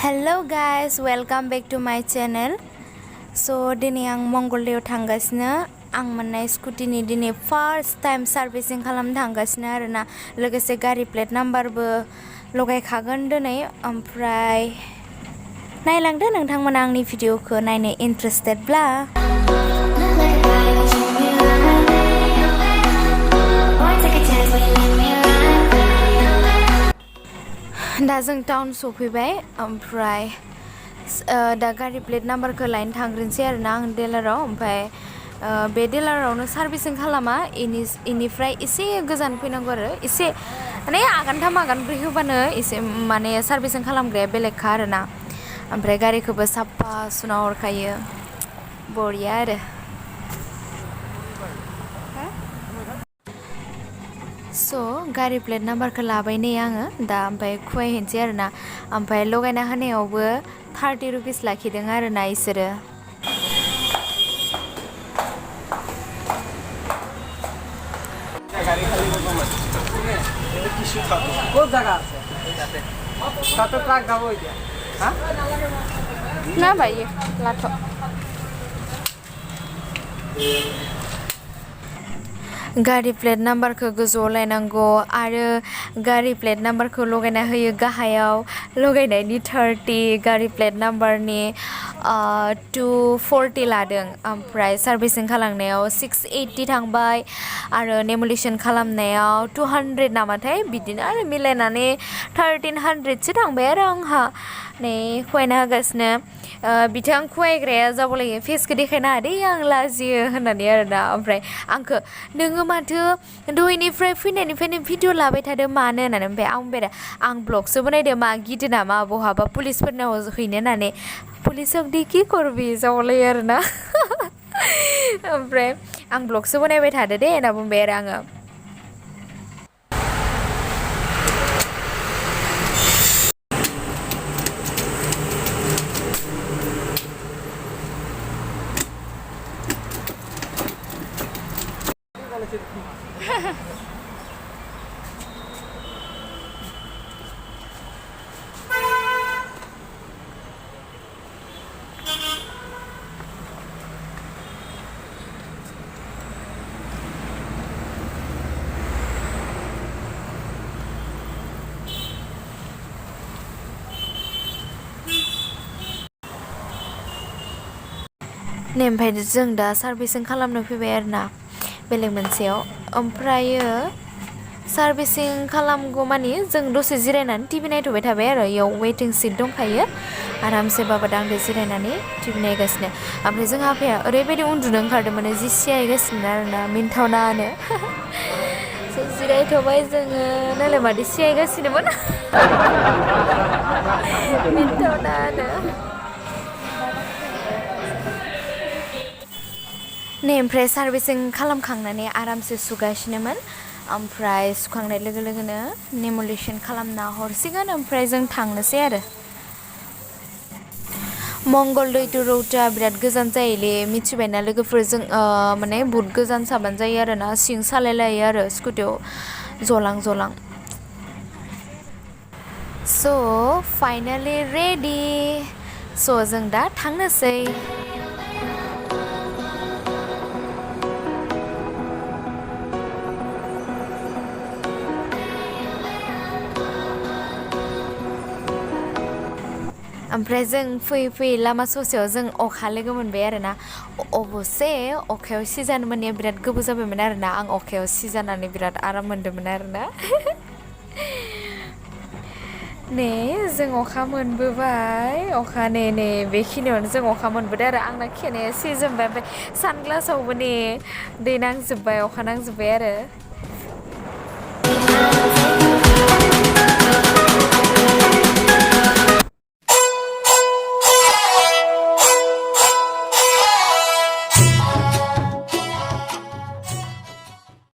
Hello guys, welcome back to my channel. So दिनै आं मंगलदैयाव थांगासिनो आं मोननाय स्कुटिनि दिनै फार्स्ट टाइम सार्भिसिं खालामनो थांगासिनो आरोना लोगोसे गारि प्लेट नाम्बारबो लगायखागोन दिनै ओमफ्राय नायलांदो नोंथांमोना आंनि भिडिअखौ नायनो इन्ट्रेस्टेडब्ला दा जों टाउन सफैबाय ओमफ्राय दा गारि प्लेट नाम्बारखौ लायनो थांग्रोनोसै आरोना आं डिलाराव ओमफ्राय बे डिलारावनो सार्भिसिं खालामा इनिफ्राय एसे गोजान फैनांगौ आरो एसे माने आगानथाम आगानब्रै होबानो एसे माने सार्भिसिं खालामग्राया बेलेगखा आरोना ओमफ्राय गारिखौबो साफा सुना हरखायो बरिया आरो स' गारि प्लेट नाम्बारखौ लाबाय नै आङो दा ओमफ्राय खुवायहैनोसै आरोना ओमफ्राय लगायना होनायावबो 30 रुपिस लाखिदों आरोना इसोरो ना भाई लाथ' गारि प्लेट नाम्बारखौ गोजौआव लायनांगौ आरो गारि प्लेट नाम्बारखौ लगायना होयो गाहायाव लगायनायनि 30 गारि प्लेट नाम्बारनि 240 लादों ओमफ्राय सार्भिसिं खालामनायाव 680 थांबाय आरो नेमुलेसन खालामनायाव 200 नामाथाय बिदिनो आरो मिलायनानै 1300सो थांबाय आरो आंहा नै खुवायना होगासिनो बिथां खुवायग्राया जाबावलायो फेसखौ देखायना होदे आं लाजियो होननानै आरोना ओमफ्राय आंखौ नोङो माथो दहायनिफ्राय फैनायनिफ्रायनो भिडिअ लाबाय थादों मानो होननानै ओमफ्राय आं बुंबाय आं ब्लगसो बनायदों मा गिदो नामा बहाबा पुलिसफोरनाव हैनो होननानै पुलिसआव दि कि करबि जाबावलायो आरोना ओमफ्राय आं ब्लगसो बनायबाय थादो दे होनना बुंबाय आरो आङो नै ओमफ्राय जों दा सार्भिसिं खालामनो फैबाय आरोना बेलेग मोनसेयाव ओमफ्रायो सार्भिसिं खालामगौ मानि जों दसे जिरायनानै टिभि नायथ'बाय थाबाय आरो इयाव वेटिं सिट दंखायो आरामसे बाबा दांदो जिरायनानै टिभि नायगासिनो ओमफ्राय जोंहा आफाया ओरैबायदि उन्दुनो ओंखारदों माने जि सियायगासिनो आरोना मिन्थावनानो जिरायथ'बाय जोङो नालाय मादै सियायगासिनोमोन मिन्थावनानो नै ओमफ्राय सार्भिसिं खालामखांनानै आरामसे सुगासिनोमोन ओमफ्राय सुखांनाय लोगो लोगोनो नेमुलेसन खालामना हरसिगोन ओमफ्राय जों थांनोसै आरो मंगलदै टु रौता बिराद गोजान जायोलै मिथिबायना लोगोफोरजों माने बुहुत गोजान साबानो जायो आरोना सिं सालायलायो आरो स्कुटियाव जलां जलां स' फाइनालि रेडि स' जों दा थांनोसै ओमफ्राय जों फैयै फैयै लामा ससेयाव जों अखा लोगो मोनबाय आरोना अबसे अखायाव सिजानो मोननाया बिराद गोबाव जाबायमोन आरोना आं अखायाव सिजानानै बिराद आराम मोनदोंमोन आरोना नै जों अखा मोनबोबाय अखा नै बेखिनियावनो जों अखा मोनबोदों आरो आंना खेनाया सिजोबबाय ओमफ्राय सानग्लासावबो नै दै नांजोब्बाय अखा नांजोब्बाय आरो